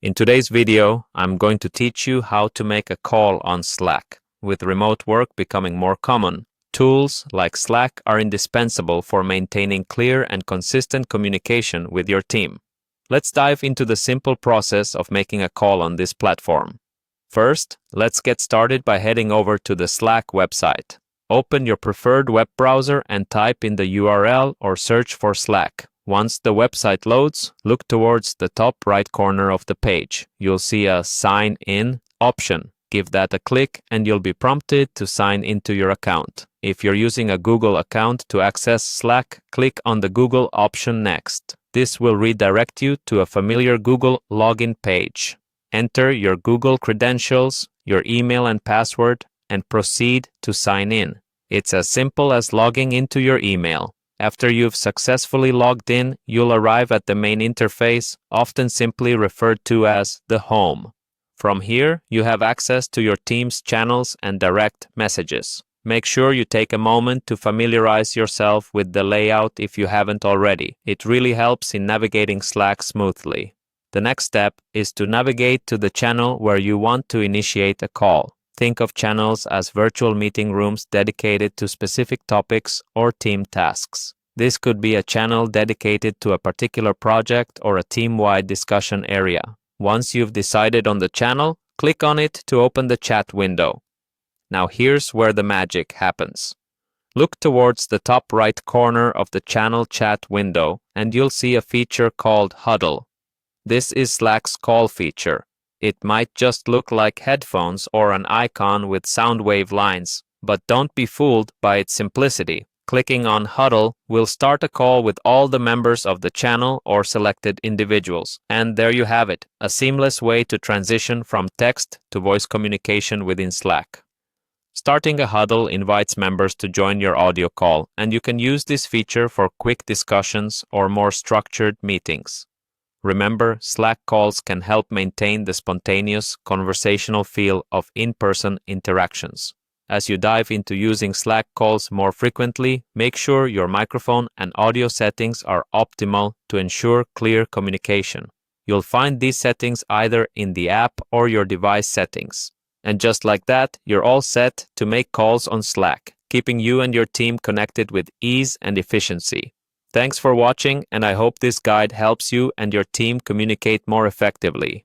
In today's video, I'm going to teach you how to make a call on Slack. With remote work becoming more common, tools like Slack are indispensable for maintaining clear and consistent communication with your team. Let's dive into the simple process of making a call on this platform. First, let's get started by heading over to the Slack website. Open your preferred web browser and type in the URL or search for Slack. Once the website loads, look towards the top right corner of the page. You'll see a Sign In option. Give that a click and you'll be prompted to sign into your account. If you're using a Google account to access Slack, click on the Google option next. This will redirect you to a familiar Google login page. Enter your Google credentials, your email and password, and proceed to sign in. It's as simple as logging into your email. After you've successfully logged in, you'll arrive at the main interface, often simply referred to as the home. From here, you have access to your team's channels and direct messages. Make sure you take a moment to familiarize yourself with the layout if you haven't already. It really helps in navigating Slack smoothly. The next step is to navigate to the channel where you want to initiate a call. Think of channels as virtual meeting rooms dedicated to specific topics or team tasks. This could be a channel dedicated to a particular project or a team-wide discussion area. Once you've decided on the channel, click on it to open the chat window. Now here's where the magic happens. Look towards the top right corner of the channel chat window and you'll see a feature called Huddle. This is Slack's call feature. It might just look like headphones or an icon with sound wave lines, but don't be fooled by its simplicity. Clicking on Huddle will start a call with all the members of the channel or selected individuals. And there you have it, a seamless way to transition from text to voice communication within Slack. Starting a huddle invites members to join your audio call, and you can use this feature for quick discussions or more structured meetings. Remember, Slack calls can help maintain the spontaneous, conversational feel of in-person interactions. As you dive into using Slack calls more frequently, make sure your microphone and audio settings are optimal to ensure clear communication. You'll find these settings either in the app or your device settings. And just like that, you're all set to make calls on Slack, keeping you and your team connected with ease and efficiency. Thanks for watching, and I hope this guide helps you and your team communicate more effectively.